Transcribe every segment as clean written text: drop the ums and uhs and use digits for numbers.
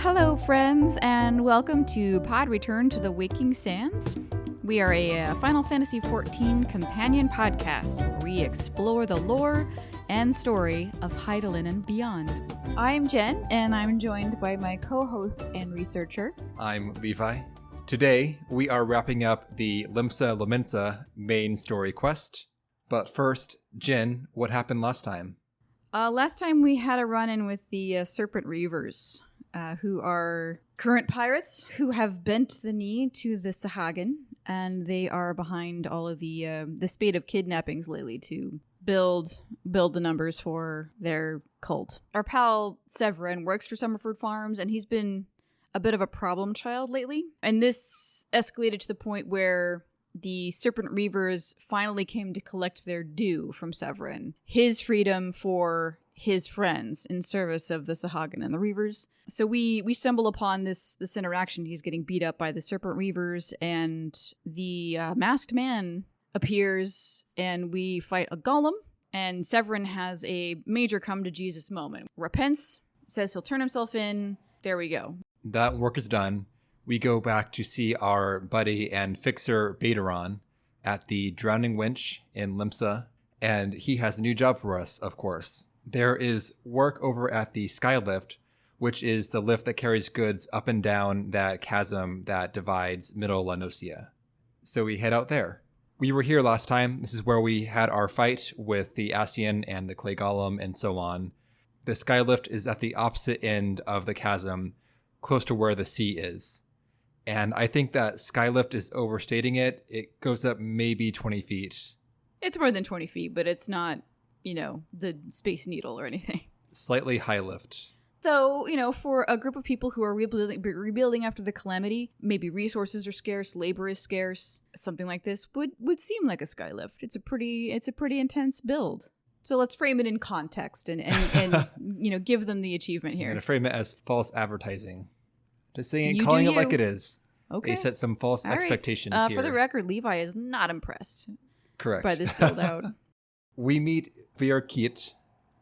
Hello, friends, and welcome to Pod Return to the Waking Sands. We are a Final Fantasy XIV companion podcast where we explore the lore and story of Hydaelyn and beyond. I'm Jen, and I'm joined by my co-host and researcher. I'm Levi. Today, we are wrapping up the Limsa Lominsa main story quest. But first, Jen, what happened last time? Last time we had a run-in with the Serpent Reavers, who are current pirates who have bent the knee to the Sahagin, and they are behind all of the spate of kidnappings lately to build the numbers for their cult. Our pal Severin works for Summerford Farms, and he's been a bit of a problem child lately. And this escalated to the point where the Serpent Reavers finally came to collect their due from Severin. His freedom for his friends in service of the Sahagin and the Reavers. So we stumble upon this interaction. He's getting beat up by the Serpent Reavers, and the masked man appears, and we fight a golem, and Severin has a major come-to-Jesus moment. Repents, says he'll turn himself in. There we go. That work is done. We go back to see our buddy and fixer Baderon at the Drowning Winch in Limsa, and he has a new job for us, of course. There is work over at the Skylift, which is the lift that carries goods up and down that chasm that divides Middle La Nocia. So we head out there. We were here last time. This is where we had our fight with the Ascian and the Clay Golem and so on. The Skylift is at the opposite end of the chasm, close to where the sea is. And I think that Skylift is overstating it. It goes up maybe 20 feet. It's more than 20 feet, but it's not, the Space Needle or anything. Slightly high lift. Though, for a group of people who are rebuilding after the calamity, maybe resources are scarce, labor is scarce, something like this would seem like a Skylift. It's a pretty intense build. So let's frame it in context and give them the achievement here. I'm going to frame it as false advertising. Just saying it, calling it like it is. Okay. They set some false expectations here. For the record, Levi is not impressed. Correct. By this build out. We meet Virkit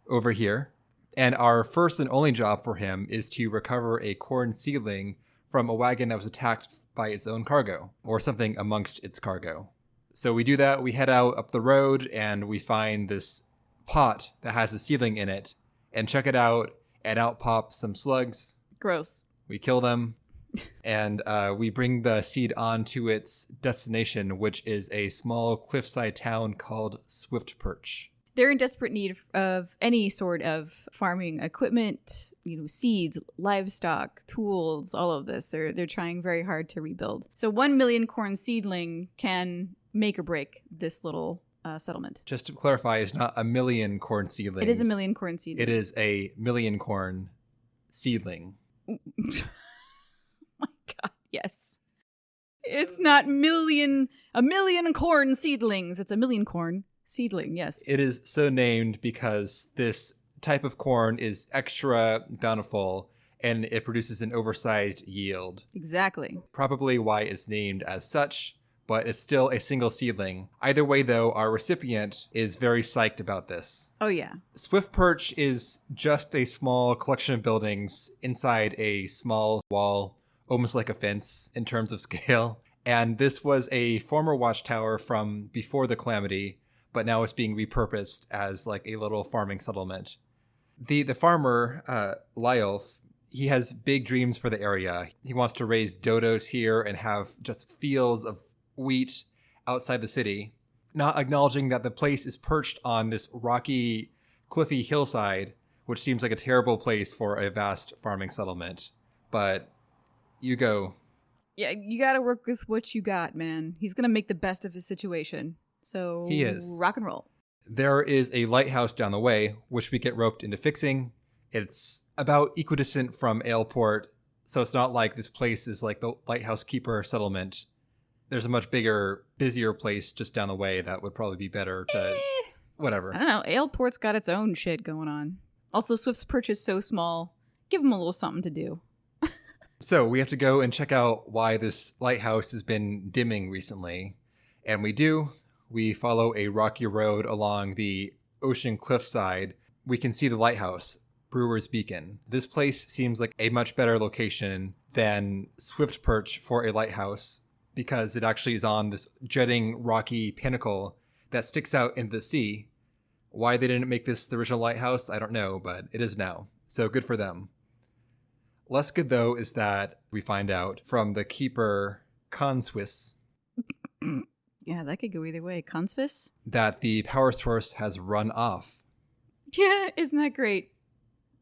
over here, and our first and only job for him is to recover a corn seedling from a wagon that was attacked by its own cargo, or something amongst its cargo. So we do that, we head out up the road, and we find this pot that has a seedling in it, and check it out, and out pop some slugs. Gross. We kill them, and we bring the seed on to its destination, which is a small cliffside town called Swift Perch. They're in desperate need of any sort of farming equipment, seeds, livestock, tools, all of this. They're trying very hard to rebuild. So 1 million corn seedling can make or break this little settlement. Just to clarify, it's not a million corn seedlings. It is a million corn seedling. It is a million corn seedling. Oh my God, yes. It's not a million corn seedlings. It's a million corn seedling, yes. It is so named because this type of corn is extra bountiful and it produces an oversized yield. Exactly. Probably why it's named as such, but it's still a single seedling. Either way, though, our recipient is very psyched about this. Oh, yeah. Swift Perch is just a small collection of buildings inside a small wall, almost like a fence in terms of scale. And this was a former watchtower from before the calamity, but now it's being repurposed as like a little farming settlement. The farmer, Lyolf, he has big dreams for the area. He wants to raise dodos here and have just fields of wheat outside the city, not acknowledging that the place is perched on this rocky, cliffy hillside, which seems like a terrible place for a vast farming settlement. But you go. Yeah, you gotta work with what you got, man. He's gonna make the best of his situation. So he is. Rock and roll. There is a lighthouse down the way, which we get roped into fixing. It's about equidistant from Aleport, so it's not like this place is like the lighthouse keeper settlement. There's a much bigger, busier place just down the way that would probably be better to... Whatever. I don't know. Aleport's got its own shit going on. Also, Swift's Perch is so small. Give him a little something to do. So we have to go and check out why this lighthouse has been dimming recently. And we do. We follow a rocky road along the ocean cliffside. We can see the lighthouse. Brewer's Beacon. This place seems like a much better location than Swift Perch for a lighthouse because it actually is on this jutting rocky pinnacle that sticks out into the sea. Why they didn't make this the original lighthouse, I don't know, but it is now. So good for them. Less good, though, is that we find out from the keeper, Conswiss, Yeah, that could go either way. Consvis? that the power source has run off. Yeah, isn't that great?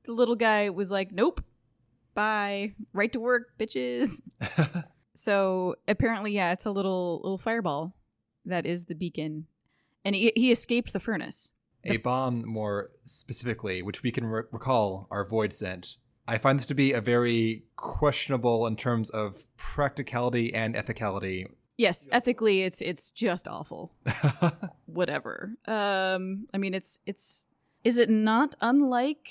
The little guy was like, nope, bye, right to work, bitches. So apparently, yeah, it's a little fireball that is the beacon. And he escaped the furnace. A bomb, more specifically, which we can recall our void sent. I find this to be a very questionable in terms of practicality and ethicality. Yes, ethically, it's just awful. Whatever. I mean, it's. Is it not unlike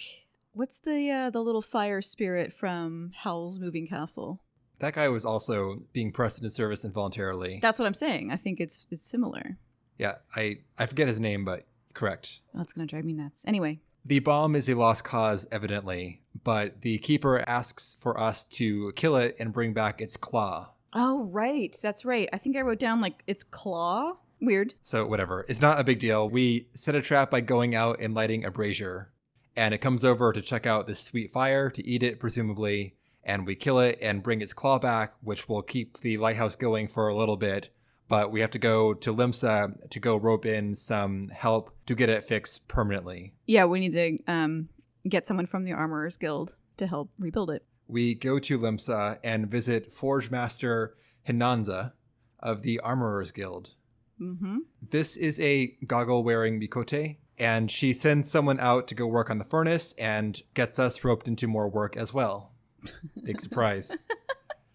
what's the little fire spirit from Howl's Moving Castle? That guy was also being pressed into service involuntarily. That's what I'm saying. I think it's similar. Yeah, I forget his name, but correct. That's gonna drive me nuts. Anyway. The bomb is a lost cause, evidently, but the keeper asks for us to kill it and bring back its claw. Oh, right. That's right. I think I wrote down, like, its claw. Weird. So whatever. It's not a big deal. We set a trap by going out and lighting a brazier. And it comes over to check out this sweet fire, to eat it, presumably. And we kill it and bring its claw back, which will keep the lighthouse going for a little bit. But we have to go to Limsa to go rope in some help to get it fixed permanently. Yeah, we need to get someone from the Armorers Guild to help rebuild it. We go to Limsa and visit Forge Master Hinanza of the Armorers Guild. Mm-hmm. This is a goggle-wearing Mikote, and she sends someone out to go work on the furnace and gets us roped into more work as well. Big surprise.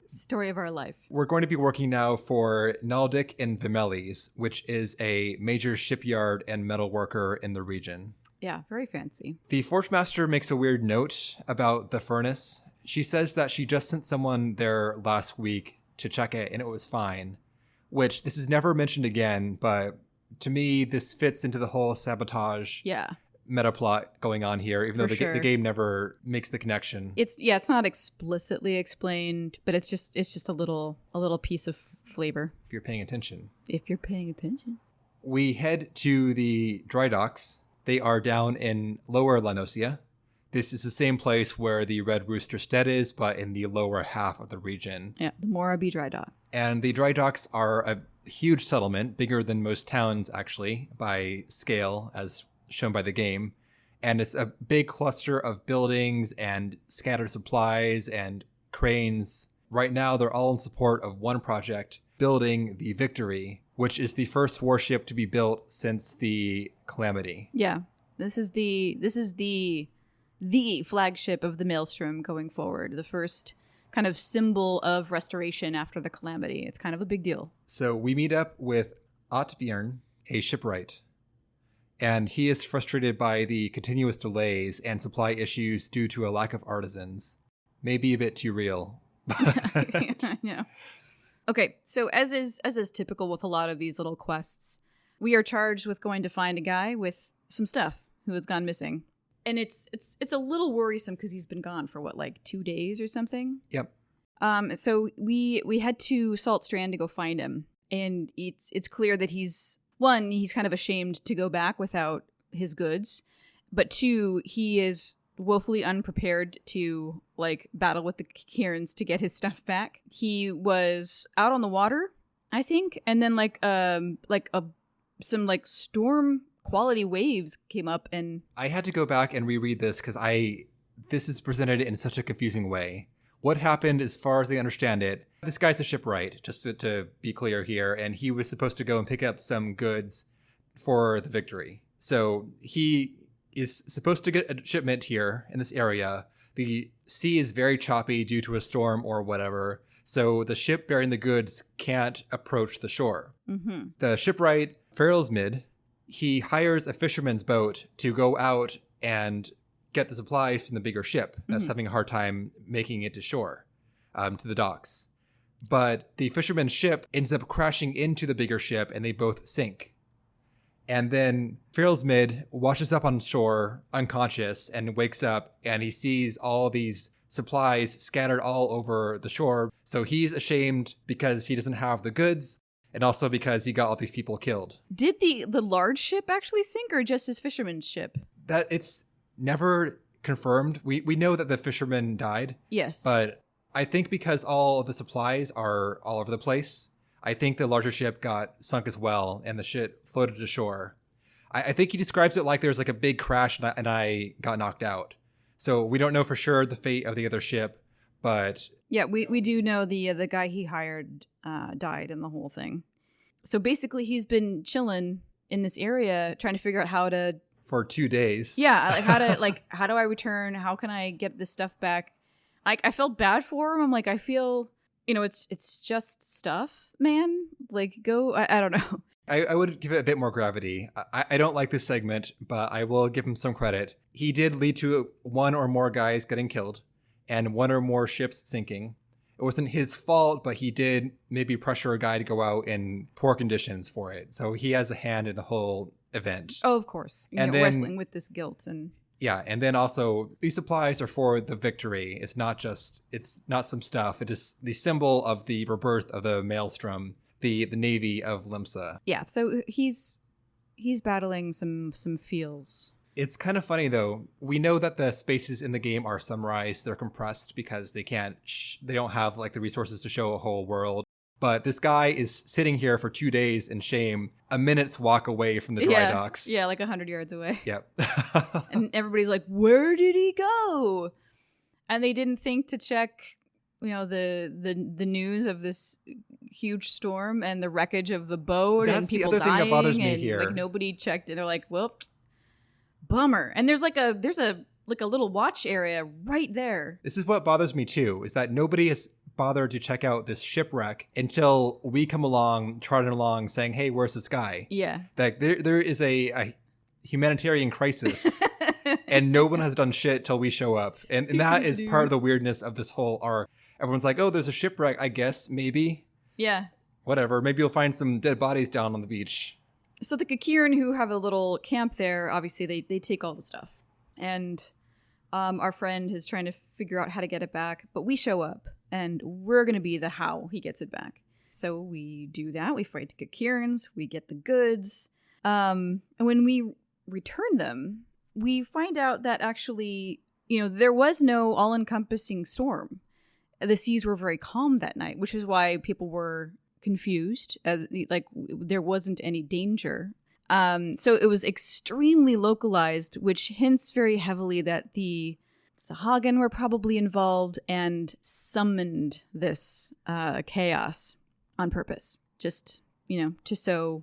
Story of our life. We're going to be working now for Naldik and Vimelis, which is a major shipyard and metal worker in the region. Yeah, very fancy. The Forge Master makes a weird note about the furnace. She says that she just sent someone there last week to check it and it was fine, which this is never mentioned again, but to me, this fits into the whole sabotage meta plot going on here, even though the game never makes the connection. It's not explicitly explained, but it's just a little piece of flavor. If you're paying attention. We head to the dry docks. They are down in Lower Lanosia. This is the same place where the Red Rooster Stead is, but in the lower half of the region. Yeah, the Moraby Dry Dock. And the dry docks are a huge settlement, bigger than most towns, actually, by scale, as shown by the game. And it's a big cluster of buildings and scattered supplies and cranes. Right now, they're all in support of one project, building the Victory, which is the first warship to be built since the Calamity. Yeah, this is the flagship of the Maelstrom going forward. The first kind of symbol of restoration after the Calamity. It's kind of a big deal. So we meet up with Otbjörn, a shipwright. And he is frustrated by the continuous delays and supply issues due to a lack of artisans. Maybe a bit too real. Yeah. Okay, so as is typical with a lot of these little quests, we are charged with going to find a guy with some stuff who has gone missing. And it's a little worrisome because he's been gone for 2 days or something? Yep. So we head to Salt Strand to go find him. And it's clear that he's kind of ashamed to go back without his goods. But 2, he is woefully unprepared to battle with the cairns to get his stuff back. He was out on the water, I think, and then some storm quality waves came up, and I had to go back and reread this because this is presented in such a confusing way. What happened, as far as I understand it, this guy's a shipwright, just to be clear here, and he was supposed to go and pick up some goods for the Victory. So he is supposed to get a shipment here in this area. The sea is very choppy due to a storm or whatever, so the ship bearing the goods can't approach the shore. Mm-hmm. The shipwright, Farrellsmid, he hires a fisherman's boat to go out and get the supplies from the bigger ship that's having a hard time making it to shore, to the docks. But the fisherman's ship ends up crashing into the bigger ship and they both sink. And then Mid washes up on shore unconscious and wakes up, and he sees all these supplies scattered all over the shore. So he's ashamed because he doesn't have the goods, and also because he got all these people killed. Did the large ship actually sink, or just his fisherman's ship? That it's never confirmed. We know that the fisherman died. Yes. But I think because all of the supplies are all over the place, I think the larger ship got sunk as well, and the ship floated to shore. I think he describes it like there's like a big crash and I got knocked out. So we don't know for sure the fate of the other ship, but... Yeah, we do know the guy he hired died in the whole thing. So basically he's been chilling in this area trying to figure out how to... For 2 days. Yeah, how do I return? How can I get this stuff back? I felt bad for him. I'm like, I feel... it's just stuff, man. Like, go... I don't know. I would give it a bit more gravity. I don't like this segment, but I will give him some credit. He did lead to one or more guys getting killed and one or more ships sinking. It wasn't his fault, but he did maybe pressure a guy to go out in poor conditions for it. So he has a hand in the whole event. Oh, of course. And then, wrestling with this guilt and... Yeah, and then also these supplies are for the victory. It's not some stuff. It is the symbol of the rebirth of the Maelstrom, the navy of Limsa. Yeah, so he's battling some feels. It's kind of funny though. We know that the spaces in the game are summarized. They're compressed because they don't have like the resources to show a whole world. But this guy is sitting here for 2 days in shame, a minute's walk away from the dry docks. Yeah, like 100 yards away. Yep. And everybody's like, where did he go? And they didn't think to check, the news of this huge storm and the wreckage of the boat. That's and people the other dying, thing that bothers me and here. Like nobody checked, and they're like, well, bummer. And there's a little watch area right there. This is what bothers me too, is that nobody has bothered to check out this shipwreck until we come along, trotting along, saying, hey, where's this guy? Yeah. Like there is a humanitarian crisis and no one has done shit till we show up. And that is part of the weirdness of this whole arc. Everyone's like, oh, there's a shipwreck, I guess, maybe. Yeah. Whatever. Maybe you'll find some dead bodies down on the beach. So the Kakiran, who have a little camp there, obviously they take all the stuff. And our friend is trying to figure out how to get it back. But we show up, and we're going to be the how he gets it back. So we do that. We fight the Kakirans. We get the goods. And when we return them, we find out that actually, there was no all-encompassing storm. The seas were very calm that night, which is why people were confused, as like there wasn't any danger. So it was extremely localized, which hints very heavily that the Sahagin were probably involved and summoned this chaos on purpose, just to sow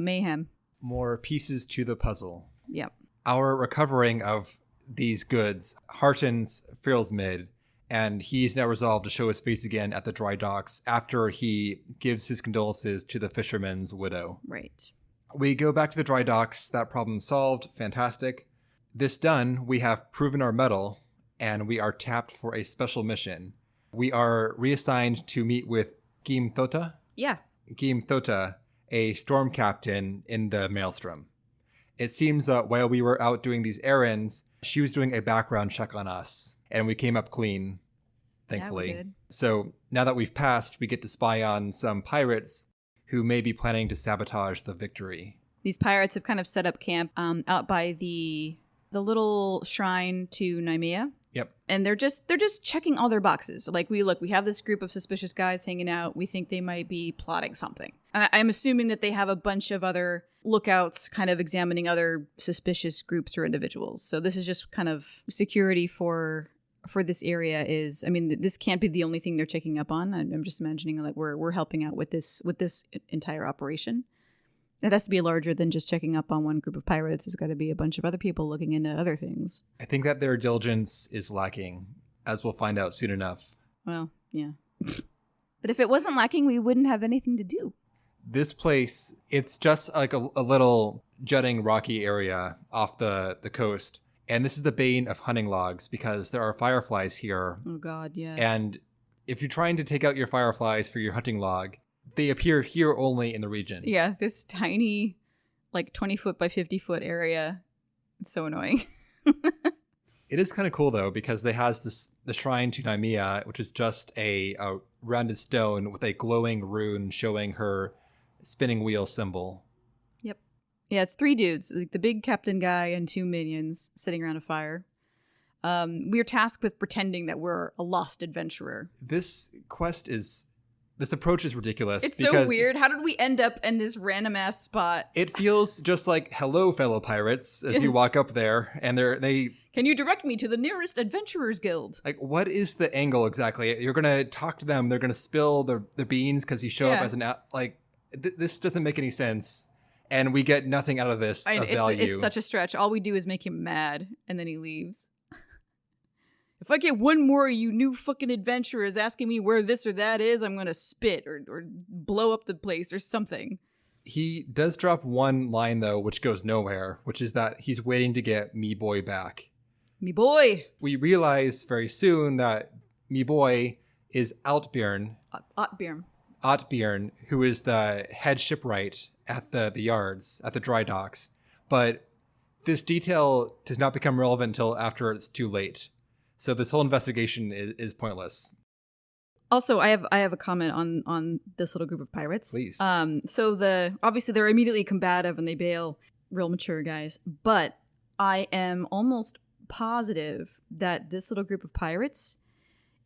mayhem. More pieces to the puzzle. Yep. Our recovering of these goods heartens Mid, and he's now resolved to show his face again at the dry docks after he gives his condolences to the fisherman's widow. Right. We go back to the dry docks. That problem solved. Fantastic. This done, we have proven our mettle, and we are tapped for a special mission. We are reassigned to meet with Gim Thota. Yeah. Gim Thota, a storm captain in the Maelstrom. It seems that while we were out doing these errands, she was doing a background check on us, and we came up clean, thankfully. Yeah, we did. So now that we've passed, we get to spy on some pirates who may be planning to sabotage the victory. These pirates have kind of set up camp out by the little shrine to Naimea. Yep. And they're just checking all their boxes. Like we have this group of suspicious guys hanging out. We think they might be plotting something. And I'm assuming that they have a bunch of other lookouts kind of examining other suspicious groups or individuals. So this is just kind of security for this area is, this can't be the only thing they're checking up on. I'm just imagining like we're helping out with this entire operation. It has to be larger than just checking up on one group of pirates. There's got to be a bunch of other people looking into other things. I think that their diligence is lacking, as we'll find out soon enough. Well, yeah. But if it wasn't lacking, we wouldn't have anything to do. This place, it's just like a little jutting rocky area off the coast. And this is the bane of hunting logs because there are fireflies here. Oh, God, yeah. And if you're trying to take out your fireflies for your hunting log, they appear here only in the region. Yeah, this tiny like 20 foot by 50 foot area. It's so annoying. It is kind of cool though, because they has the shrine to Naimia, which is just a rounded stone with a glowing rune showing her spinning wheel symbol. Yep. Yeah, it's 3 dudes, like the big captain guy and 2 minions sitting around a fire. We are tasked with pretending that we're a lost adventurer. This approach is ridiculous. It's so weird. How did we end up in this random ass spot? It feels just like, hello, fellow pirates, as you walk up there, and they. Can you direct me to the nearest adventurers guild? Like, what is the angle exactly? You're gonna talk to them. They're gonna spill the beans because you show up as this doesn't make any sense, and we get nothing out of this of value. It's such a stretch. All we do is make him mad, and then he leaves. If I get one more of you new fucking adventurers asking me where this or that is, I'm going to spit or blow up the place or something. He does drop one line, though, which goes nowhere, which is that he's waiting to get me boy back. Me boy! We realize very soon that me boy is Outbjorn. Outbjorn, who is the head shipwright at the yards, at the dry docks. But this detail does not become relevant until after it's too late. So this whole investigation is pointless. Also, I have a comment on this little group of pirates. Please. So obviously they're immediately combative and they bail, real mature guys. But I am almost positive that this little group of pirates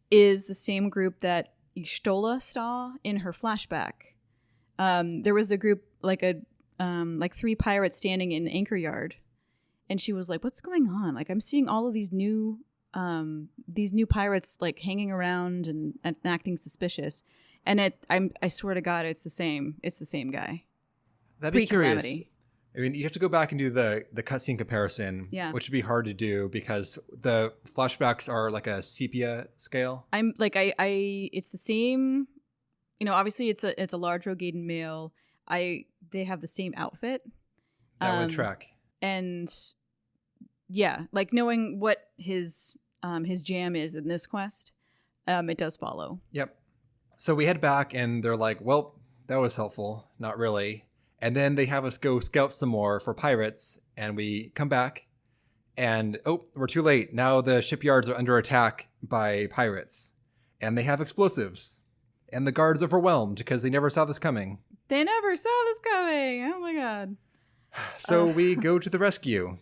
is the same group that Ishtola saw in her flashback. There was a group like 3 pirates standing in Anchor Yard, and she was like, "What's going on? Like, I'm seeing all of these new pirates like hanging around and acting suspicious." And I swear to God, it's the same guy. That'd be curious. I mean, you have to go back and do the cutscene comparison, which would be hard to do because the flashbacks are like a sepia scale. It's the same. You know, obviously it's a large Rogaden male. They have the same outfit. That would track. And yeah, like knowing what his jam is in this quest, it does follow. Yep. So we head back and they're like, well, that was helpful. Not really. And then they have us go scout some more for pirates, and we come back and, we're too late. Now the shipyards are under attack by pirates, and they have explosives, and the guards overwhelmed because they never saw this coming. They never saw this coming. Oh my God. So we go to the rescue.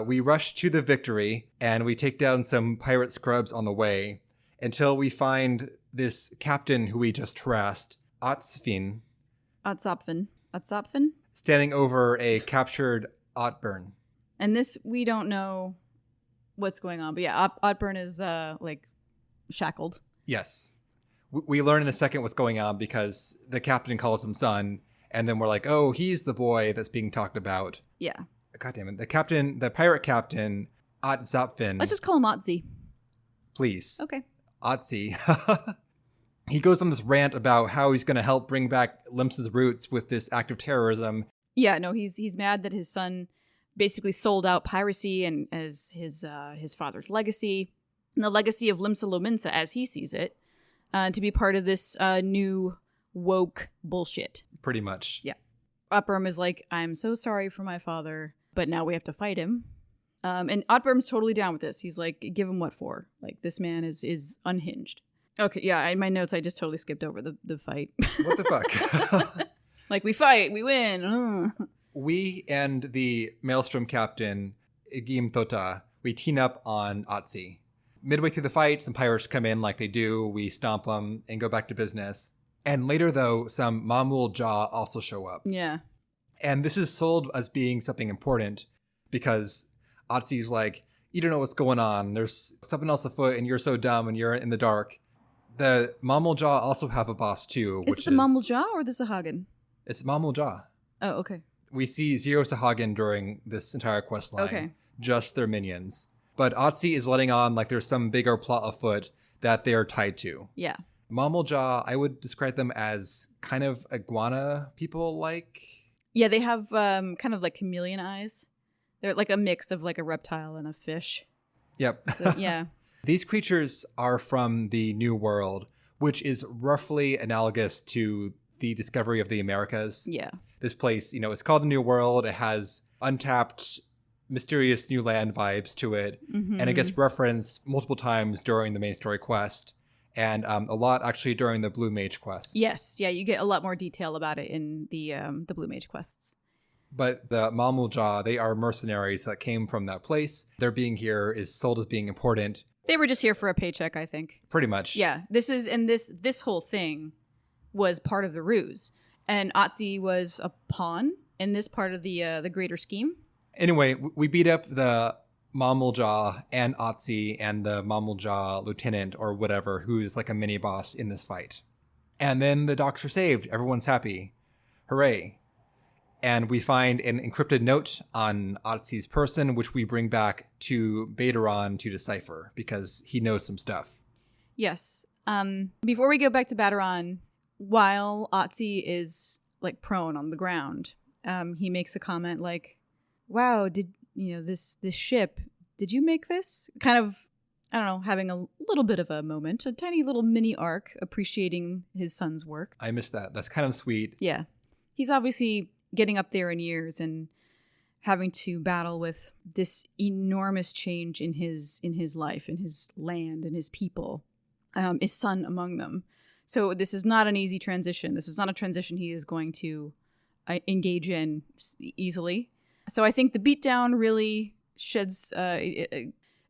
We rush to the victory, and we take down some pirate scrubs on the way until we find this captain who we just harassed, Otzfin. Otzapfen? Standing over a captured Outbjorn. And this, we don't know what's going on. But yeah, Outbjorn is shackled. Yes. We learn in a second what's going on because the captain calls him son. And then we're like, oh, he's the boy that's being talked about. Yeah. God damn it. The pirate captain, Otzapfen. Let's just call him Otzi. Please. Okay. Otzi. He goes on this rant about how he's going to help bring back Limsa's roots with this act of terrorism. Yeah, no, he's mad that his son basically sold out piracy and as his father's legacy, and the legacy of Limsa Lominsa as he sees it, to be part of this new woke bullshit. Pretty much. Yeah. Outbjorn is like, I'm so sorry for my father, but now we have to fight him. And Outbjorn's totally down with this. He's like, give him what for? Like, this man is unhinged. Okay, yeah, in my notes, I just totally skipped over the fight. What the fuck? Like, we fight, we win. We and the Maelstrom captain, Igim Tota, we team up on Otzi. Midway through the fight, some pirates come in like they do. We stomp them and go back to business. And later, though, some Mamul Jaw also show up. Yeah. And this is sold as being something important because Otzi's like, you don't know what's going on. There's something else afoot and you're so dumb and you're in the dark. The Mamul Jaw also have a boss too. Is it the Mamul Jaw or the Sahagin? It's Mamul Jaw. Oh, okay. We see zero Sahagin during this entire quest line. Okay. Just their minions. But Otzi is letting on like there's some bigger plot afoot that they are tied to. Yeah. Mamul Jaw, I would describe them as kind of iguana people like. Yeah, they have kind of like chameleon eyes. They're like a mix of like a reptile and a fish. Yep. So, yeah. These creatures are from the New World, which is roughly analogous to the discovery of the Americas. Yeah. This place, it's called the New World. It has untapped, mysterious new land vibes to it. Mm-hmm. And it gets referenced multiple times during the main story quest. And a lot actually during the Blue Mage quest. Yes, yeah, you get a lot more detail about it in the Blue Mage quests. But the Mamulja, they are mercenaries that came from that place. Their being here is sold as being important. They were just here for a paycheck, I think. Pretty much. Yeah, this whole thing was part of the ruse, and Otzi was a pawn in this part of the greater scheme. Anyway, we beat up the Mamulja and Otzi and the Mamulja lieutenant or whatever, who is like a mini boss in this fight. And then the docks are saved. Everyone's happy. Hooray. And we find an encrypted note on Otzi's person, which we bring back to Baderon to decipher because he knows some stuff. Yes. Before we go back to Baderon, while Otzi is like prone on the ground, he makes a comment like, wow, did this ship, did you make this? Kind of, I don't know, having a little bit of a moment, a tiny little mini arc, appreciating his son's work. I missed that. That's kind of sweet. Yeah. He's obviously getting up there in years and having to battle with this enormous change in his life, in his land, and his people, his son among them. So this is not an easy transition. This is not a transition he is going to engage in easily. So I think the beatdown really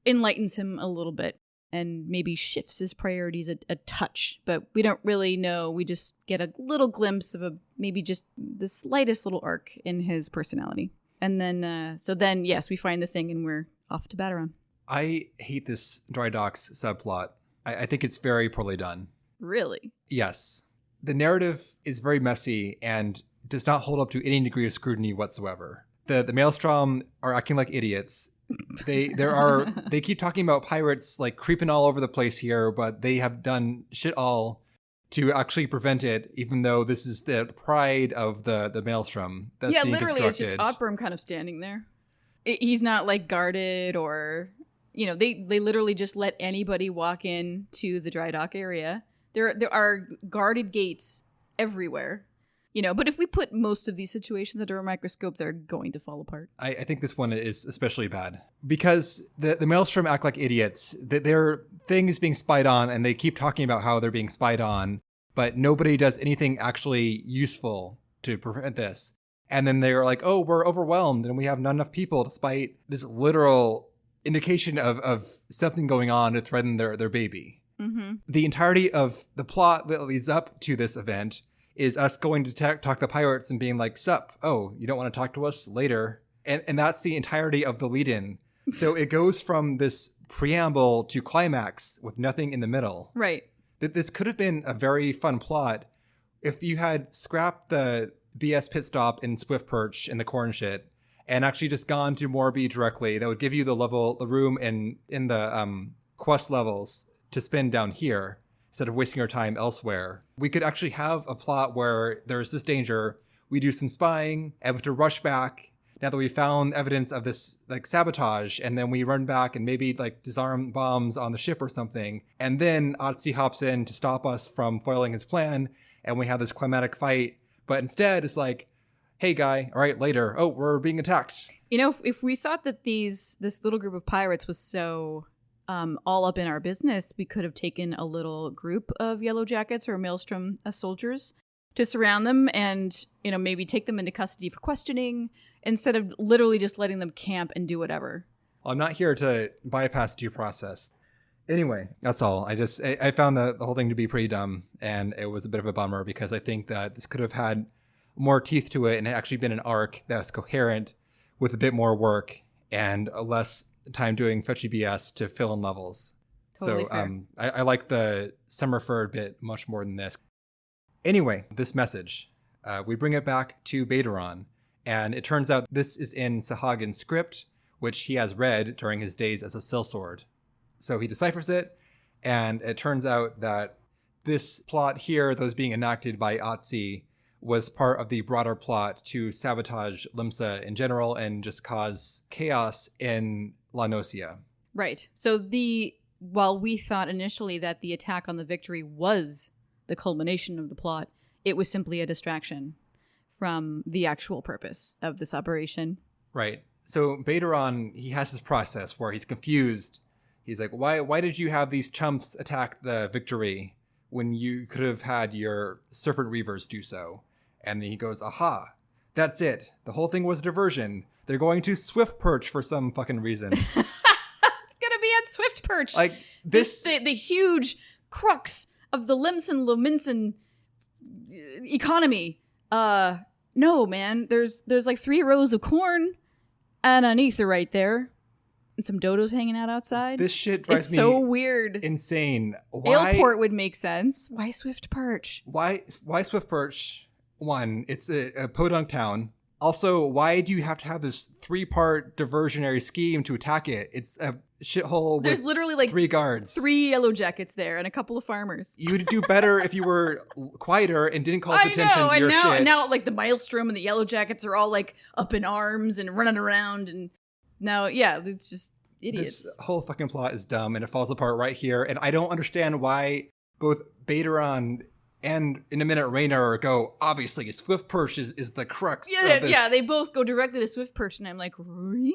enlightens him a little bit and maybe shifts his priorities a touch. But we don't really know. We just get a little glimpse of maybe just the slightest little arc in his personality. And then, yes, we find the thing and we're off to Baderon. I hate this dry docks subplot. I think it's very poorly done. Really? Yes. The narrative is very messy and does not hold up to any degree of scrutiny whatsoever. The Maelstrom are acting like idiots. They keep talking about pirates like creeping all over the place here, but they have done shit all to actually prevent it, even though this is the pride of the Maelstrom that's being literally constructed. It's just Otberm kind of standing there. He's not like guarded or, they literally just let anybody walk in to the dry dock area. There are guarded gates everywhere. But if we put most of these situations under a microscope, they're going to fall apart. I think this one is especially bad because the Maelstrom act like idiots. Their thing is being spied on and they keep talking about how they're being spied on, but nobody does anything actually useful to prevent this. And then they're like, oh, we're overwhelmed and we have not enough people, despite this literal indication of something going on to threaten their baby. Mm-hmm. The entirety of the plot that leads up to this event is us going to talk the pirates and being like, sup, oh, you don't want to talk to us later. And that's the entirety of the lead-in. So it goes from this preamble to climax with nothing in the middle. Right. That this could have been a very fun plot if you had scrapped the BS pit stop in Swift Perch and the corn shit and actually just gone to Morby directly. That would give you the room in the quest levels to spend down here, instead of wasting our time elsewhere. We could actually have a plot where there's this danger, we do some spying, and we have to rush back now that we found evidence of this like sabotage, and then we run back and maybe like disarm bombs on the ship or something, and then Otzi hops in to stop us from foiling his plan, and we have this climatic fight. But instead, it's like, hey guy, all right, later, oh, we're being attacked. If we thought that this little group of pirates was so all up in our business, we could have taken a little group of Yellow Jackets or Maelstrom soldiers to surround them and, maybe take them into custody for questioning instead of literally just letting them camp and do whatever. Well, I'm not here to bypass due process. Anyway, that's all. I found the whole thing to be pretty dumb, and it was a bit of a bummer because I think that this could have had more teeth to it and actually been an arc that's coherent with a bit more work and less time doing fetchy BS to fill in levels. Totally fair. I like the Summerford bit much more than this. Anyway, this message, we bring it back to Baderon, and it turns out this is in Sahagan's script, which he has read during his days as a sellsword. So he deciphers it, and it turns out that this plot here that was being enacted by Otzi was part of the broader plot to sabotage Limsa in general and just cause chaos in La Nocia. Right. So while we thought initially that the attack on the Victory was the culmination of the plot, it was simply a distraction from the actual purpose of this operation. Right. So Baderon, he has this process where he's confused. He's like, why did you have these chumps attack the Victory when you could have had your Serpent Reavers do so? And then he goes, aha, that's it. The whole thing was a diversion. They're going to Swift Perch for some fucking reason. It's going to be at Swift Perch. Like this. The huge crux of the Limsa Lominsa economy. No, man. There's like 3 rows of corn and an ether right there. And some dodos hanging out outside. This shit drives me so weird. Insane. Why? Ailport would make sense. Why Swift Perch? Why Swift Perch? One, it's a podunk town. Also, why do you have to have this 3-part diversionary scheme to attack it? It's a shithole. There's with literally like 3 guards, 3 yellow jackets there, and a couple of farmers. You would do better if you were quieter and didn't call attention to your shit. shit. Now, like the Maelstrom and the yellow jackets are all like up in arms and running around, and now, yeah, it's just idiots. This whole fucking plot is dumb, and it falls apart right here. And I don't understand why both Baderon and in a minute Raynor go, obviously Swift Perch is the crux of this. Yeah, they both go directly to Swift Perch, and I'm like, really?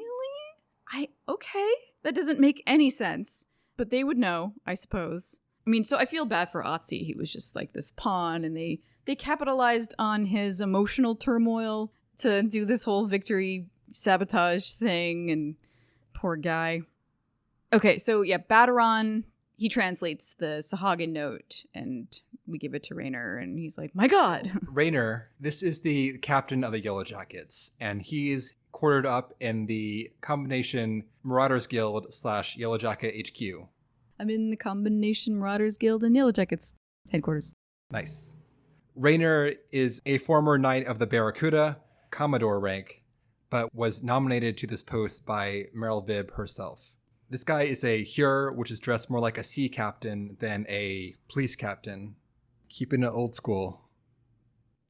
Okay. That doesn't make any sense. But they would know, I suppose. I mean, so I feel bad for Otzi. He was just like this pawn, and they capitalized on his emotional turmoil to do this whole Victory sabotage thing, and poor guy. Okay, so yeah, Baderon, he translates the Sahagin note, and we give it to Raynor, and he's like, my god! Raynor, this is the captain of the Yellow Jackets, and he's quartered up in the combination Marauders Guild / Yellow Jacket HQ. I'm in the combination Marauders Guild and Yellow Jackets headquarters. Nice. Raynor is a former Knight of the Barracuda, Commodore rank, but was nominated to this post by Merlwyb herself. This guy is a Hure, which is dressed more like a sea captain than a police captain. Keeping it old school.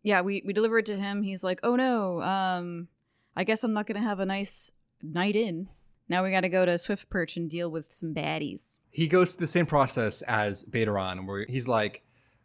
Yeah, we deliver it to him. He's like, oh no, I guess I'm not going to have a nice night in. Now we got to go to Swift Perch and deal with some baddies. He goes through the same process as Baderon, where he's like,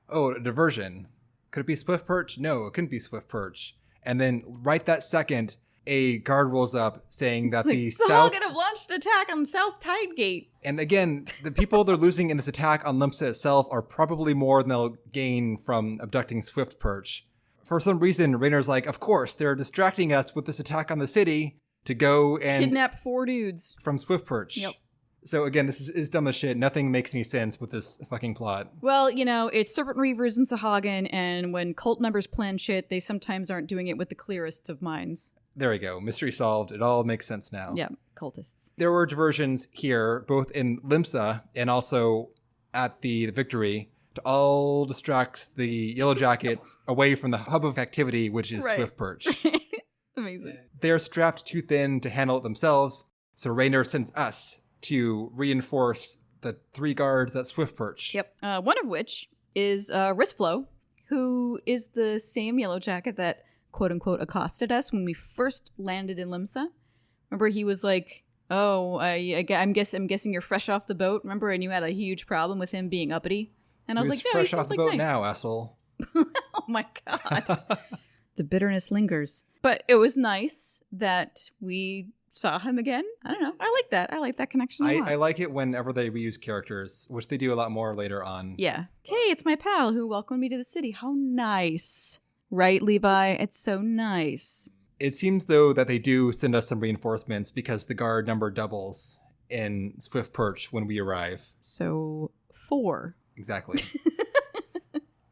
oh, a diversion. Could it be Swift Perch? No, it couldn't be Swift Perch. And then right that second, a guard rolls up saying that the South... Sahagin have launched an attack on South Tidegate. And again, the people they're losing in this attack on Limsa itself are probably more than they'll gain from abducting Swift Perch. For some reason, Raynor's like, of course, they're distracting us with this attack on the city to go and... kidnap 4 dudes. From Swift Perch. Yep. So again, this is dumb as shit. Nothing makes any sense with this fucking plot. Well, you know, it's Serpent Reavers and Sahagin, and when cult members plan shit, they sometimes aren't doing it with the clearest of minds. There we go. Mystery solved. It all makes sense now. Yeah, cultists. There were diversions here, both in Limsa and also at the Victory, to all distract the Yellow Jackets away from the hub of activity, which is Swift Perch. Amazing. They're strapped too thin to handle it themselves, so Raynor sends us to reinforce the 3 guards at Swift Perch. Yep. One of which is Wristflow, who is the same Yellow Jacket that quote-unquote accosted us when we first landed in Limsa. Remember, he was like, oh, I'm guessing you're fresh off the boat. Remember, and you had a huge problem with him being uppity? And I was like, no, fresh he off the like boat nice. now, asshole. Oh my god. The bitterness lingers. But it was nice that we saw him again. I don't know. I like that. I like that connection a lot. I like it whenever they reuse characters, which they do a lot more later on. Yeah. Hey, it's my pal who welcomed me to the city. How nice. Right, Levi? It's so nice. It seems, though, that they do send us some reinforcements because the guard number doubles in Swift Perch when we arrive. So, 4. Exactly.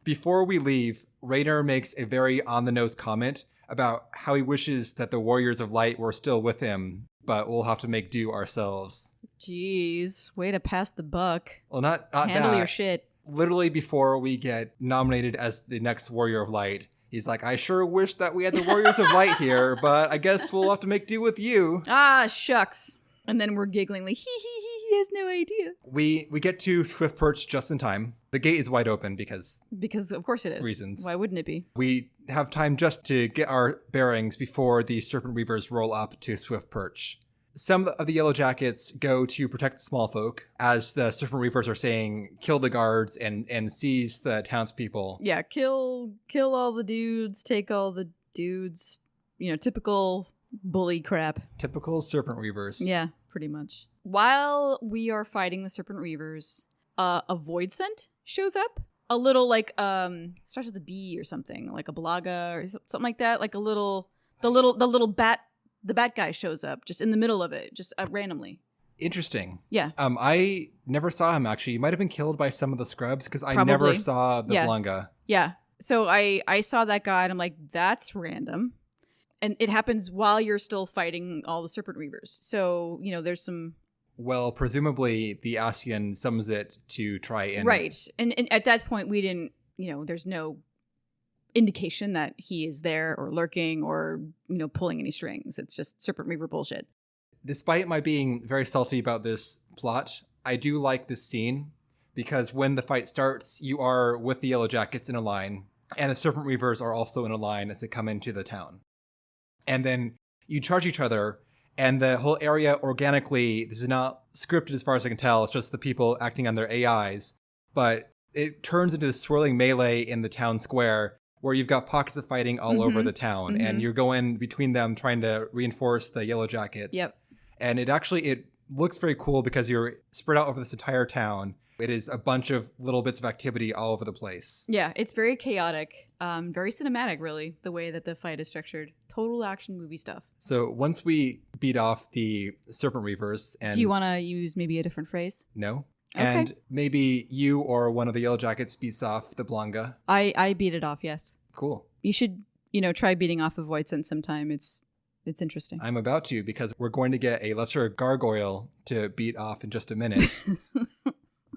Before we leave, Raynor makes a very on-the-nose comment about how he wishes that the Warriors of Light were still with him, but we'll have to make do ourselves. Jeez. Way to pass the buck. Well, not Handle that. your shit. Literally before we get nominated as the next Warrior of Light, he's like, I sure wish that we had the Warriors of Light here, but I guess we'll have to make do with you. Ah, shucks. And then we're giggling like, he has no idea. We get to Swift Perch just in time. The gate is wide open because of course it is. Reasons. Why wouldn't it be? We have time just to get our bearings before the Serpent Reavers roll up to Swift Perch. Some of the Yellow Jackets go to protect the small folk, as the Serpent Reavers are saying, kill the guards and seize the townspeople. Yeah, kill all the dudes, take all the dudes. Typical bully crap. Typical serpent reavers. Yeah, pretty much. While we are fighting the serpent reavers, a void scent shows up. A little starts with a B or something, like a blaga or something like that. Like the little bat guy shows up just in the middle of it, just randomly. Interesting. Yeah. I never saw him actually. He might have been killed by some of the scrubs because I Probably. never saw the Yeah. Blunga. Yeah. So I saw that guy and I'm like, that's random. And it happens while you're still fighting all the serpent reavers. So, there's some... Well, presumably the Ascian summons it to try and... Right. And at that point, we didn't, there's no indication that he is there or lurking or, pulling any strings. It's just serpent reaver bullshit. Despite my being very salty about this plot, I do like this scene because when the fight starts, you are with the Yellow Jackets in a line, and the serpent reavers are also in a line as they come into the town. And then you charge each other, and the whole area organically, this is not scripted as far as I can tell, it's just the people acting on their AIs, but it turns into this swirling melee in the town square where you've got pockets of fighting all over the town, and you're going between them trying to reinforce the Yellow Jackets. Yep. And it looks very cool because you're spread out over this entire town. It is a bunch of little bits of activity all over the place. Yeah, it's very chaotic, very cinematic, really, the way that the fight is structured. Total action movie stuff. So once we beat off the serpent reavers, and do you want to use maybe a different phrase? No. Okay. And maybe you or one of the Yellow Jackets beats off the Blunga. I beat it off, yes. Cool. You should, try beating off a void scent sometime. It's interesting. I'm about to, because we're going to get a lesser gargoyle to beat off in just a minute.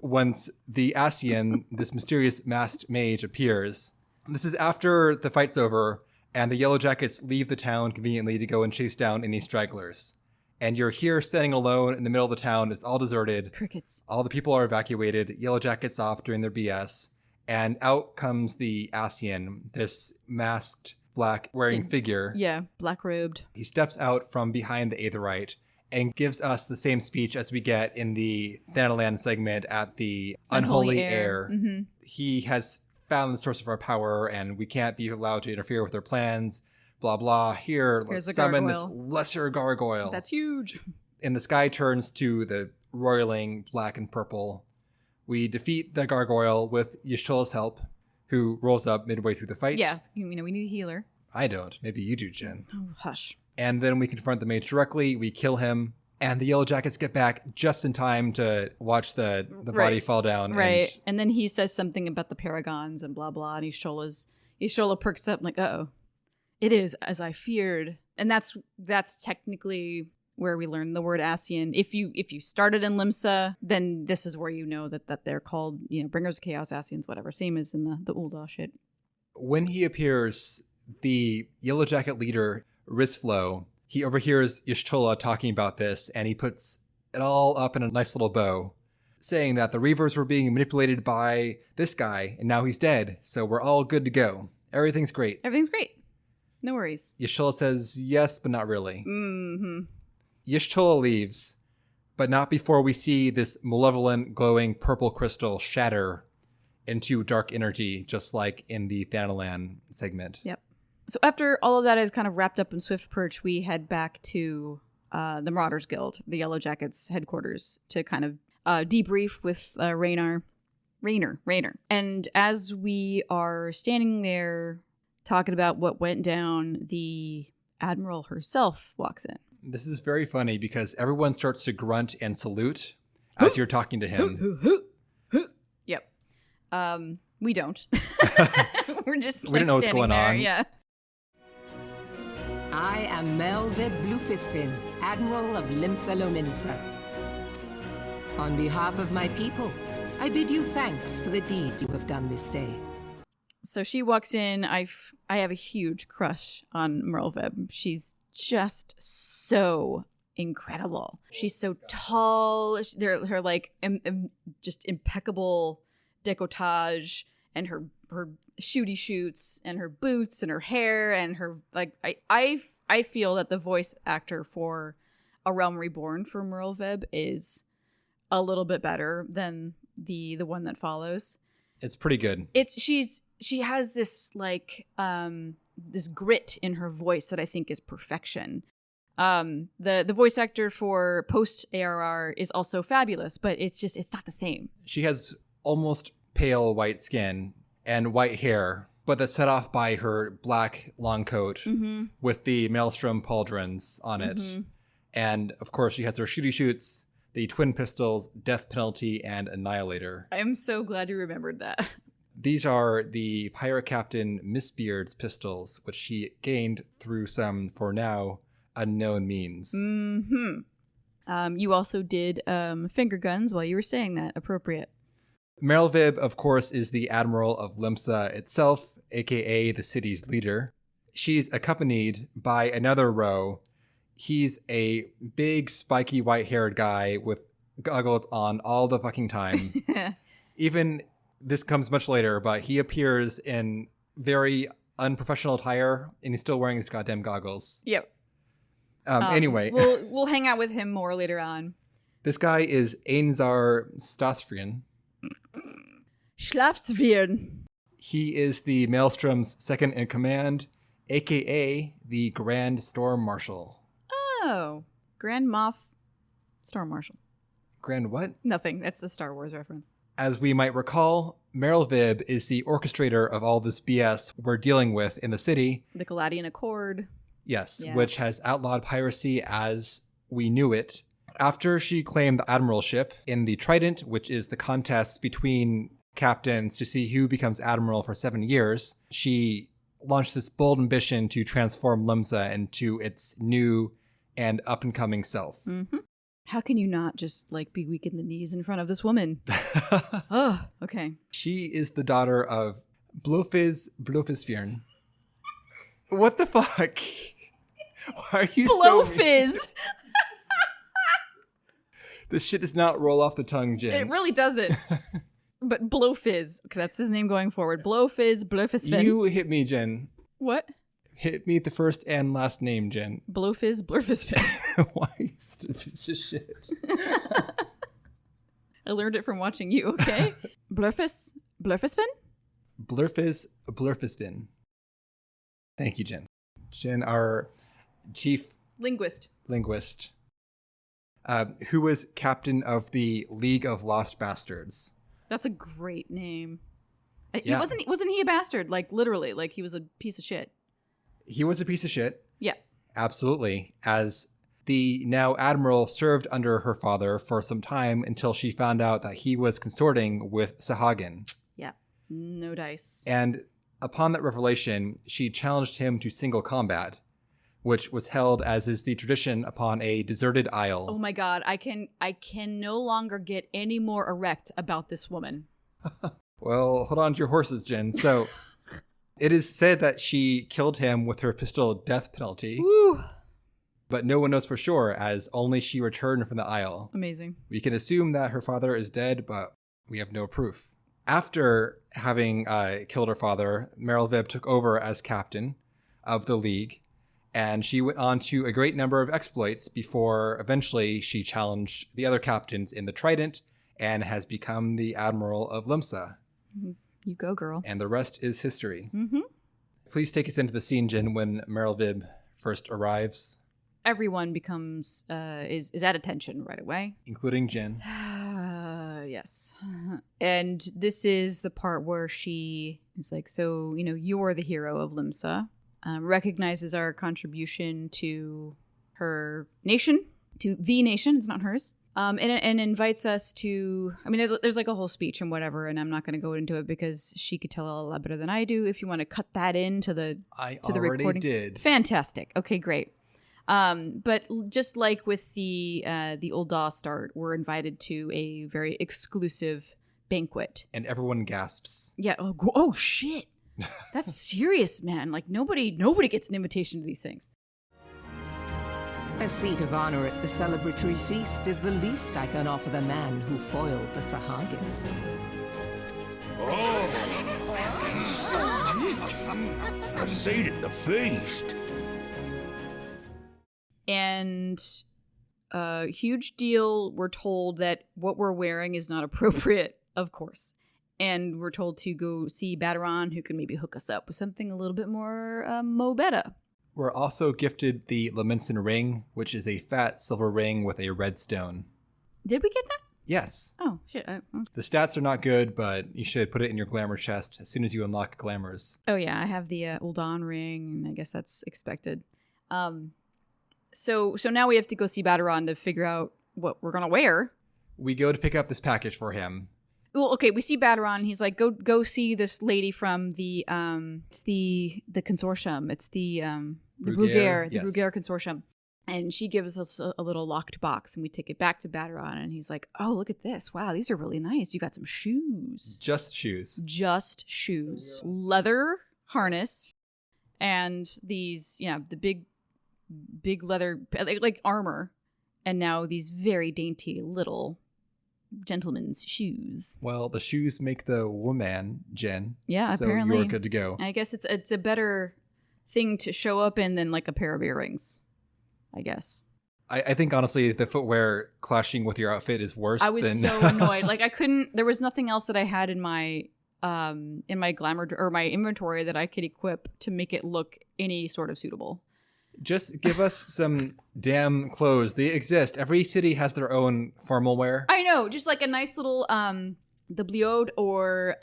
Once the Ascian, this mysterious masked mage, appears. This is after the fight's over, and the Yellow Jackets leave the town conveniently to go and chase down any stragglers. And you're here standing alone in the middle of the town. It's all deserted. Crickets. All the people are evacuated. Yellow Jackets off doing their BS. And out comes the Ascian, this masked black wearing figure. Yeah, black robed. He steps out from behind the Aetherite and gives us the same speech as we get in the Thanalan segment at the Unholy Air. Mm-hmm. He has found the source of our power, and we can't be allowed to interfere with their plans. Blah, blah. Here's let's summon this lesser gargoyle. That's huge. And the sky turns to the roiling black and purple. We defeat the gargoyle with Y'shtola's help, who rolls up midway through the fight. Yeah, we need a healer. I don't. Maybe you do, Jen. Oh, hush. And then we confront the mage directly. We kill him. And the Yellow Jackets get back just in time to watch the body fall down. Right. And then he says something about the paragons and blah, blah. And Y'shtola perks up like, uh-oh. It is as I feared. And that's technically where we learn the word Ascian. If you started in Limsa, then this is where you know that they're called, Bringers of Chaos, Ascians, whatever. Same as in the Ul'dah shit. When he appears, the Yellow Jacket leader, Rizflo, he overhears Y'shtola talking about this, and he puts it all up in a nice little bow, saying that the Reavers were being manipulated by this guy, and now he's dead, so we're all good to go. Everything's great. Everything's great. No worries. Y'shtola says yes, but not really. Mm-hmm. Y'shtola leaves, but not before we see this malevolent, glowing purple crystal shatter into dark energy, just like in the Thanalan segment. Yep. So after all of that is kind of wrapped up in Swift Perch, we head back to the Marauders Guild, the Yellow Jackets headquarters, to kind of debrief with Raynor. And as we are standing there talking about what went down, the Admiral herself walks in. This is very funny because everyone starts to grunt and salute as you're talking to him. Yep. We don't. We're just we don't know what's going there. on. Yeah. I am Merlwyb Bloefhiswyn, Admiral of Limsa Lominsa. On behalf of my people, I bid you thanks for the deeds you have done this day. So she walks in. I have a huge crush on Merlwyb. She's just so incredible. She's so tall. Her like just impeccable decolletage and her shooty shoots and her boots and her hair and her like I feel that the voice actor for A Realm Reborn for Merlwyb is a little bit better than the one that follows. It's pretty good. She has this like this grit in her voice that I think is perfection. The voice actor for post ARR is also fabulous, but it's not the same. She has almost pale white skin and white hair, but that's set off by her black long coat with the maelstrom pauldrons on it. And of course, she has her shooty shoots, the twin pistols, death penalty, and annihilator. I'm so glad you remembered that. These are the pirate captain Miss Beard's pistols, which she gained through some, for now, unknown means. You also did finger guns while you were saying that. Appropriate. Merlwyb, of course, is the admiral of Limsa itself, aka the city's leader. She's accompanied by another row. He's a big, spiky, white-haired guy with goggles on all the fucking time. Even this comes much later, but he appears in very unprofessional attire, and he's still wearing his goddamn goggles. Yep. Anyway. We'll hang out with him more later on. This guy is Ainzar Stasfrian. Schlafsvirn. He is the Maelstrom's second in command, aka the Grand Storm Marshal. Oh. Grand Moff Storm Marshal. Grand what? Nothing. That's a Star Wars reference. As we might recall, Merlwyb is the orchestrator of all this BS we're dealing with in the city. The Galadian Accord. Yes, Yeah. which has outlawed piracy as we knew it. After she claimed the admiralship in the Trident, which is the contest between captains to see who becomes admiral for 7 years, she launched this bold ambition to transform Limsa into its new and up-and-coming self. How can you not just, be weak in the knees in front of this woman? Oh, okay. She is the daughter of Bloefhiswyn Bloefhiswyn. What the fuck? Why are you Bloefhiz! so... This shit does not roll off the tongue, Jen. It really doesn't. But Bloefhiz, that's his name going forward. Bloefhiz Bloefhiswyn. You hit me, Jen. What? Hit me the first and last name, Jen. Bloefhiz Bloefhiswyn. Why are you such a piece of shit? I learned it from watching you, okay? Bloefhiswyn? Bloefhiswyn. Thank you, Jen. Jen, our chief linguist, who was captain of the League of Lost Bastards. That's a great name. Yeah. Wasn't he a bastard? Literally, he was a piece of shit. He was a piece of shit. Yeah. Absolutely. As the now admiral served under her father for some time until she found out that he was consorting with Sahagin. Yeah. No dice. And upon that revelation, she challenged him to single combat, which was held as is the tradition upon a deserted isle. Oh my god, I can no longer get any more erect about this woman. Well, hold on to your horses, Jen. So it is said that she killed him with her pistol death penalty. Woo! But no one knows for sure, as only she returned from the isle. Amazing. We can assume that her father is dead, but we have no proof. After having killed her father, Merlwyb took over as captain of the League, and she went on to a great number of exploits before eventually she challenged the other captains in the Trident and has become the Admiral of Limsa. You go, girl. And the rest is history. Mm-hmm. Please take us into the scene, Jen, when Merlwyb first arrives. Everyone becomes is at attention right away, including Jen. Yes. And this is the part where she is like, so you're the hero of Limsa. Recognizes our contribution to her nation, to the nation. It's not hers. And invites us to. There's a whole speech and whatever, and I'm not going to go into it because she could tell a lot better than I do. If you want to cut that into the recording, already did. Fantastic. Okay, great. But just like with the Old Daw start, we're invited to a very exclusive banquet, and everyone gasps. Yeah. Oh shit. That's serious, man. Nobody gets an invitation to these things. A seat of honor at the celebratory feast is the least I can offer the man who foiled the Sahagin. Oh! A seat at the feast. And huge deal, we're told that what we're wearing is not appropriate, of course. And we're told to go see Baderon, who can maybe hook us up with something a little bit more mo better. We're also gifted the Lominsan ring, which is a fat silver ring with a red stone. Did we get that? Yes. Oh, shit. The stats are not good, but you should put it in your glamour chest as soon as you unlock glamours. Oh, yeah. I have the Uldan ring, and I guess that's expected. So now we have to go see Baderon to figure out what we're going to wear. We go to pick up this package for him. Well, okay, we see Baderon. He's like, go see this lady from the it's the consortium. It's the Bruguière, yes. Bruguière consortium. And she gives us a little locked box, and we take it back to Baderon, and he's like, "Oh, look at this! Wow, these are really nice. You got some shoes. Just shoes, leather harness, and these, the big leather like armor, and now these very dainty little gentleman's shoes. Well, the shoes make the woman, Jen. Yeah, so apparently you're good to go. I guess it's a better thing to show up in than like a pair of earrings, I guess. I think honestly the footwear clashing with your outfit is worse. I was so annoyed. Like I couldn't. There was nothing else that I had in my glamour or my inventory that I could equip to make it look any sort of suitable. Just give us some damn clothes. They exist. Every city has their own formal wear. I know, just like a nice little the bliode or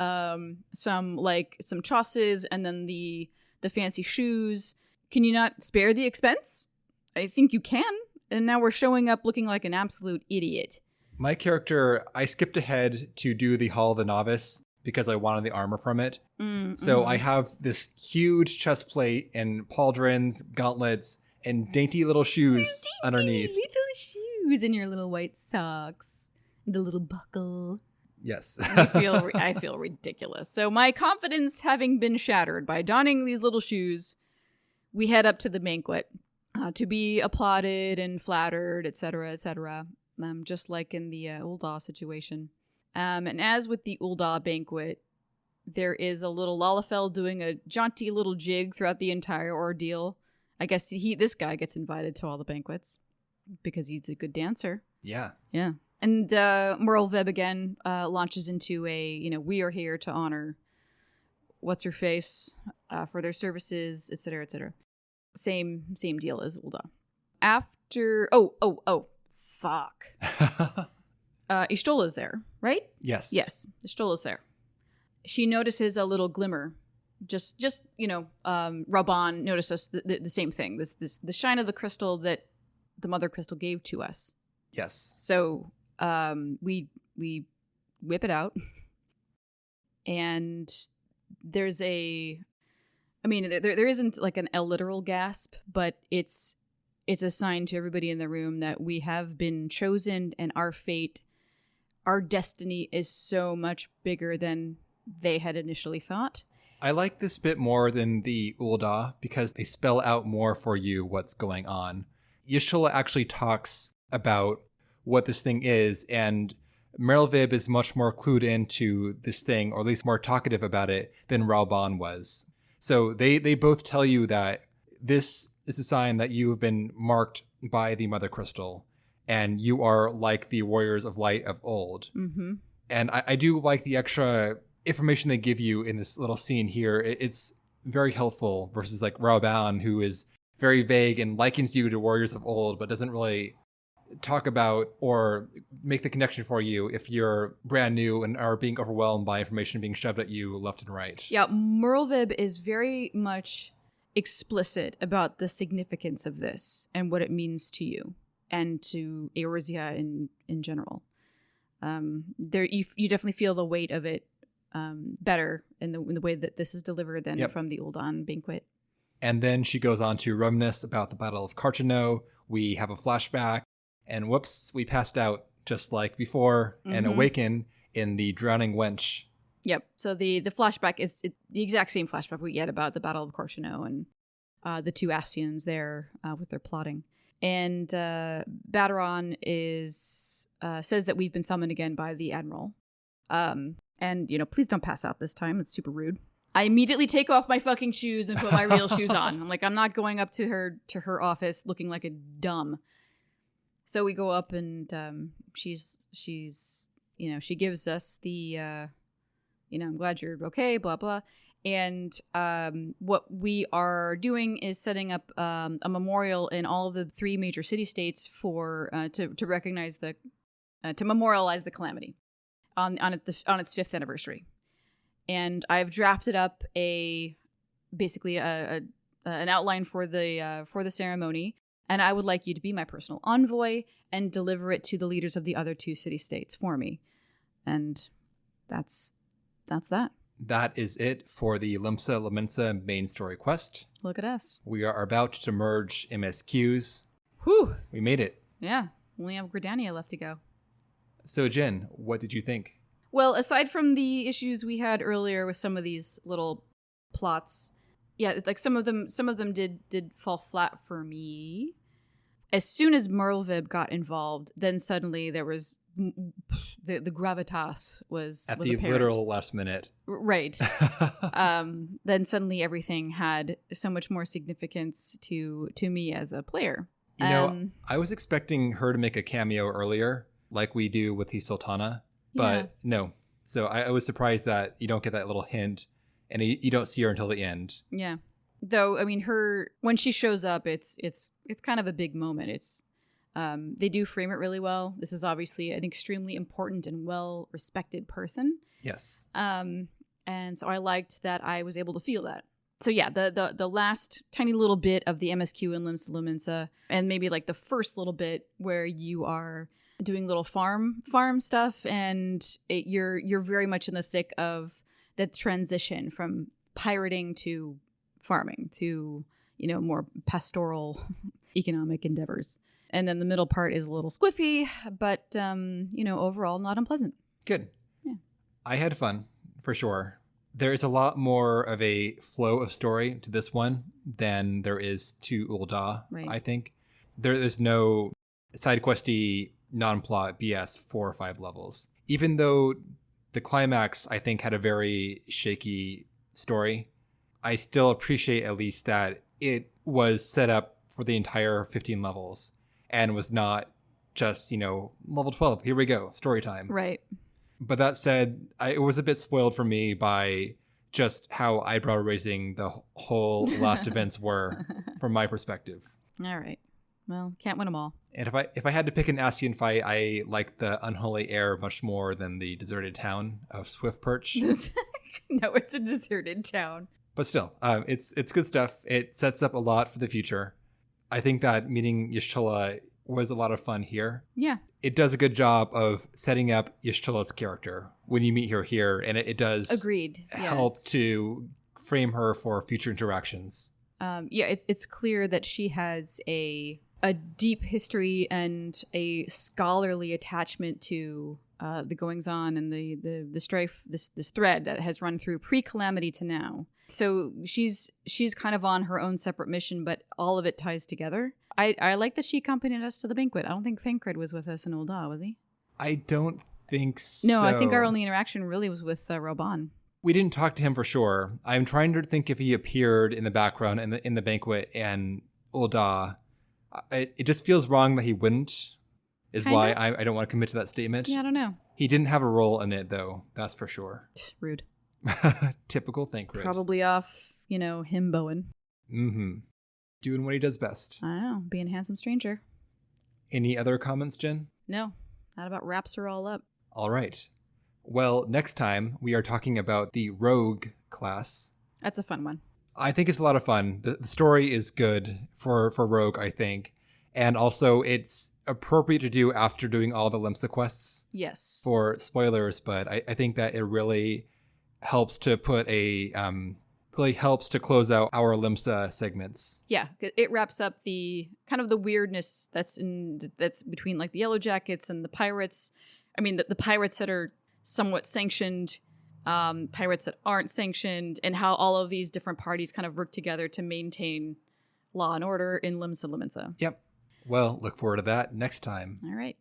some chausses and then the fancy shoes. Can you not spare the expense? I think you can. And now we're showing up looking like an absolute idiot. My character, I skipped ahead to do the Hall of the Novice because I wanted the armor from it. So I have this huge chest plate and pauldrons, gauntlets, and dainty little shoes underneath. Little shoes and your little white socks, the little buckle. Yes. I feel ridiculous. So my confidence having been shattered by donning these little shoes, we head up to the banquet to be applauded and flattered, etc., etc. Just like in the Ulda situation. And as with the Ulda banquet, there is a little Lalafell doing a jaunty little jig throughout the entire ordeal. I guess this guy gets invited to all the banquets because he's a good dancer. Yeah. Yeah. And Merlwyb again launches into a, we are here to honor what's-her-face for their services, etc., etc. Same deal as Ulda. After... Oh, fuck. Ishtola's there, right? Yes. Yes, Ishtola's there. She notices a little glimmer. Just Raban notices the same thing. The shine of the crystal that the mother crystal gave to us. Yes. So we whip it out, and there's there isn't like an literal gasp, but it's a sign to everybody in the room that we have been chosen, and our fate, our destiny is so much bigger than they had initially thought. I like this bit more than the Ulda because they spell out more for you what's going on. Y'shtola actually talks about what this thing is, and Merlwyb is much more clued into this thing, or at least more talkative about it than Raoban was. So they both tell you that this is a sign that you have been marked by the Mother Crystal, and you are like the Warriors of Light of old. Mm-hmm. And I do like the extra information they give you in this little scene here. It's very helpful versus like Raoban, who is very vague and likens you to Warriors of old, but doesn't really talk about or make the connection for you if you're brand new and are being overwhelmed by information being shoved at you left and right. Yeah, Merlwyb is very much explicit about the significance of this and what it means to you and to Eorzea in general. You definitely feel the weight of it better in the way that this is delivered than from the Uldan banquet. And then she goes on to reminisce about the Battle of Carchano. We have a flashback, and whoops, we passed out just like before and awaken in the Drowning Wench. Yep. So the flashback is the exact same flashback we get about the Battle of Carchano and the two Ascians there with their plotting. And Baderon says that we've been summoned again by the Admiral. And, please don't pass out this time. It's super rude. I immediately take off my fucking shoes and put my real shoes on. I'm like, I'm not going up to her office looking like a dumb. So we go up and she's she gives us the I'm glad you're okay, blah, blah. And what we are doing is setting up a memorial in all of the 3 major city-states for to recognize to memorialize the calamity on its 5th anniversary. And I've drafted up basically an outline for the ceremony, and I would like you to be my personal envoy and deliver it to the leaders of the other 2 city-states for me. And that's that. That is it for the Limsa Lominsa main story quest. Look at us. We are about to merge MSQs. Whew. We made it. Yeah. Only have Gridania left to go. So, Jen, what did you think? Well, aside from the issues we had earlier with some of these little plots, yeah, like some of them did fall flat for me. As soon as Merlwyb got involved, then suddenly there was the gravitas was at was the apparent. literal last minute. Right. Then suddenly everything had so much more significance to me as a player. I was expecting her to make a cameo earlier, like we do with the Sultana, but no. So I was surprised that you don't get that little hint, and you don't see her until the end. Yeah. Though, I mean, when she shows up, it's kind of a big moment. It's they do frame it really well. This is obviously an extremely important and well-respected person. Yes. And so I liked that I was able to feel that. So yeah, the last tiny little bit of the MSQ in Limsa Lominsa, and maybe like the first little bit where you are doing little farm stuff, and you're very much in the thick of the transition from pirating to farming to more pastoral economic endeavors. And then the middle part is a little squiffy, but overall not unpleasant. Good. Yeah. I had fun for sure. There is a lot more of a flow of story to this one than there is to Ul'dah, right. I think. There is no side questy non-plot BS 4 or 5 levels. Even though the climax, I think, had a very shaky story, I still appreciate at least that it was set up for the entire 15 levels and was not just, level 12, here we go, story time. Right. But that said, it was a bit spoiled for me by just how eyebrow-raising the whole last events were from my perspective. All right. Well, can't win them all. And if I had to pick an Ascian fight, I like the Unholy Air much more than the deserted town of Swift Perch. No, it's a deserted town. But still, it's good stuff. It sets up a lot for the future. I think that meeting Y'shtola was a lot of fun here. Yeah. It does a good job of setting up Y'shtola's character when you meet her here, and it does help to frame her for future interactions. It's clear that she has a deep history and a scholarly attachment to the goings-on and the strife, this thread that has run through pre-Calamity to now. So she's kind of on her own separate mission, but all of it ties together. I like that she accompanied us to the banquet. I don't think Thancred was with us in Ul'dah, was he? I don't think so. No, I think our only interaction really was with Roban. We didn't talk to him for sure. I'm trying to think if he appeared in the background in the banquet and Ul'dah. It just feels wrong that he wouldn't, is Kinda? why I don't want to commit to that statement. Yeah, I don't know. He didn't have a role in it, though. That's for sure. Rude. Typical Thancred. Probably off, him Bowen. Mm-hmm. Doing what he does best. I don't know, being a handsome stranger. Any other comments, Jen? No, that about wraps her all up. All right. Well, next time we are talking about the Rogue class. That's a fun one. I think it's a lot of fun. The story is good for Rogue, I think. And also it's appropriate to do after doing all the Limsa quests. Yes. For spoilers, but I think that it really helps to put helps to close out our Limsa segments. Yeah, it wraps up the kind of the weirdness that's between like the Yellow Jackets and the pirates. I mean, the pirates that are somewhat sanctioned, pirates that aren't sanctioned, and how all of these different parties kind of work together to maintain law and order in Limsa Lominsa. Yep. Well, look forward to that next time. All right.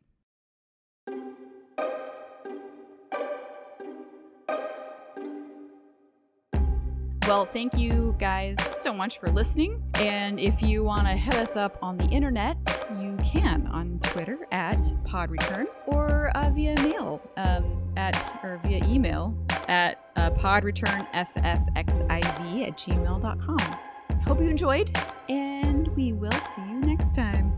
Well, thank you guys so much for listening. And if you want to hit us up on the internet, you can on Twitter at podreturn or via mail via email at podreturnffxiv@gmail.com. Hope you enjoyed, and we will see you next time.